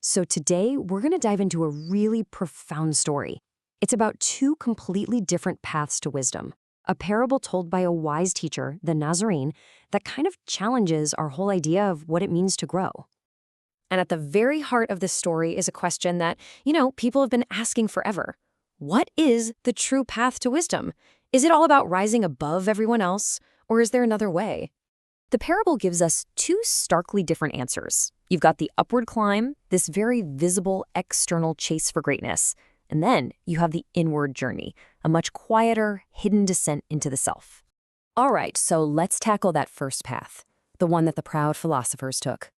So today, we're going to dive into a really profound story. It's about two completely different paths to wisdom. A parable told by a wise teacher, the Nazarene, that kind of challenges our whole idea of what it means to grow. And at the very heart of this story is a question that, people have been asking forever. What is the true path to wisdom? Is it all about rising above everyone else, or is there another way? The parable gives us two starkly different answers. You've got the upward climb, this very visible external chase for greatness, and then you have the inward journey, a much quieter, hidden descent into the self. All right, so let's tackle that first path, the one that the proud philosophers took.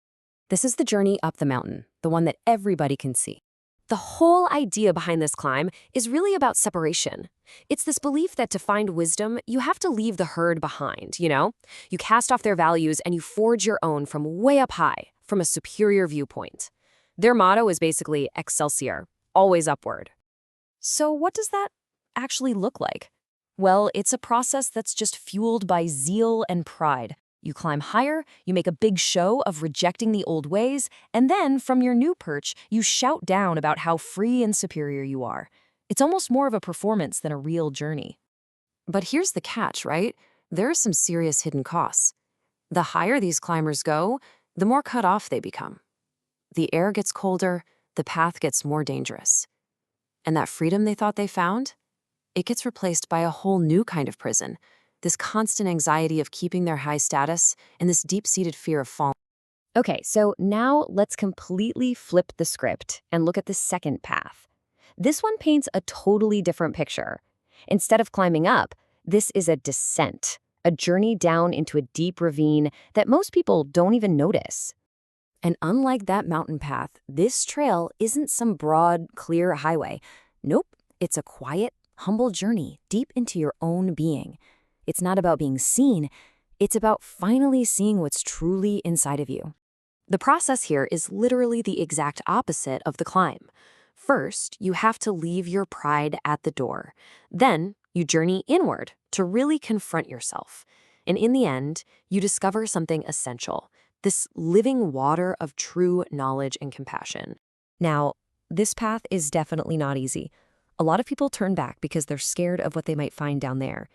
This is the journey up the mountain, the one that everybody can see. The whole idea behind this climb is really about separation. It's this belief that to find wisdom, you have to leave the herd behind, You cast off their values and you forge your own from way up high, from a superior viewpoint. Their motto is basically Excelsior, always upward. So what does that actually look like? Well, it's a process that's just fueled by zeal and pride. You climb higher, you make a big show of rejecting the old ways, and then, from your new perch, you shout down about how free and superior you are. It's almost more of a performance than a real journey. But here's the catch, right? There are some serious hidden costs. The higher these climbers go, the more cut off they become. The air gets colder, the path gets more dangerous. And that freedom they thought they found? It gets replaced by a whole new kind of prison. This constant anxiety of keeping their high status, and this deep-seated fear of falling. Okay, so now let's completely flip the script and look at the second path. This one paints a totally different picture. Instead of climbing up, this is a descent, a journey down into a deep ravine that most people don't even notice. And unlike that mountain path, this trail isn't some broad, clear highway. Nope, it's a quiet, humble journey deep into your own being. It's not about being seen, it's about finally seeing what's truly inside of you. The process here is literally the exact opposite of the climb. First, you have to leave your pride at the door. Then, you journey inward to really confront yourself. And in the end, you discover something essential, this living water of true knowledge and compassion. Now, this path is definitely not easy. A lot of people turn back because they're scared of what they might find down there.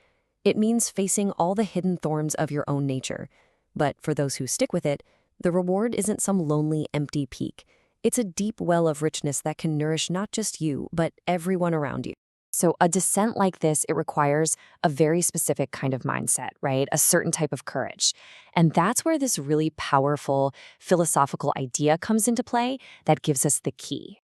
It means facing all the hidden thorns of your own nature. But for those who stick with it, the reward isn't some lonely, empty peak. It's a deep well of richness that can nourish not just you, but everyone around you. So a descent like this, it requires a very specific kind of mindset, right? A certain type of courage. And that's where this really powerful philosophical idea comes into play that gives us the key.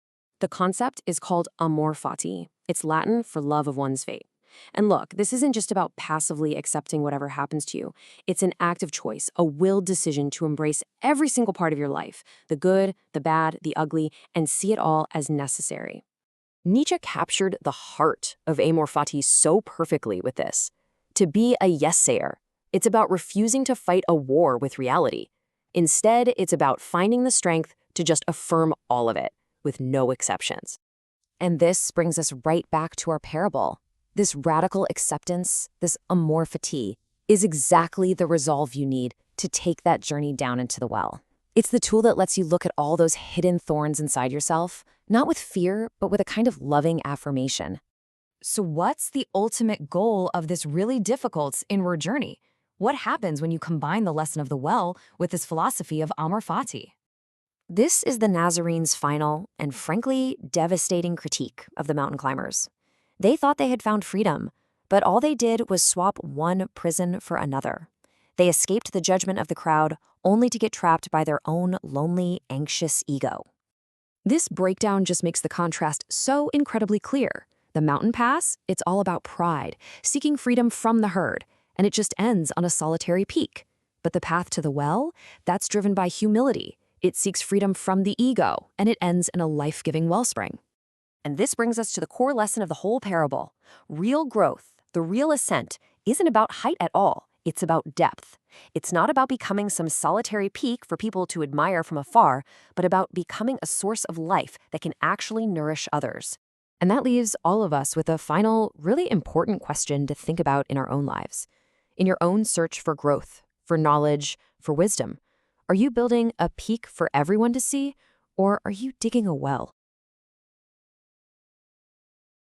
The concept is called amor fati. It's Latin for love of one's fate. And look, this isn't just about passively accepting whatever happens to you. It's an active choice, a willed decision to embrace every single part of your life, the good, the bad, the ugly, and see it all as necessary. Nietzsche captured the heart of amor fati so perfectly with this. To be a yes-sayer, it's about refusing to fight a war with reality. Instead, it's about finding the strength to just affirm all of it, with no exceptions. And this brings us right back to our parable. This radical acceptance, this amor fati, is exactly the resolve you need to take that journey down into the well. It's the tool that lets you look at all those hidden thorns inside yourself, not with fear, but with a kind of loving affirmation. So what's the ultimate goal of this really difficult inward journey? What happens when you combine the lesson of the well with this philosophy of amor fati? This is the Nazarene's final and frankly devastating critique of the mountain climbers. They thought they had found freedom, but all they did was swap one prison for another. They escaped the judgment of the crowd only to get trapped by their own lonely, anxious ego. This breakdown just makes the contrast so incredibly clear. The mountain pass, it's all about pride, seeking freedom from the herd, and it just ends on a solitary peak. But the path to the well, that's driven by humility. It seeks freedom from the ego, and it ends in a life-giving wellspring. And this brings us to the core lesson of the whole parable. Real growth, the real ascent, isn't about height at all. It's about depth. It's not about becoming some solitary peak for people to admire from afar, but about becoming a source of life that can actually nourish others. And that leaves all of us with a final, really important question to think about in our own lives. In your own search for growth, for knowledge, for wisdom, are you building a peak for everyone to see? Or are you digging a well?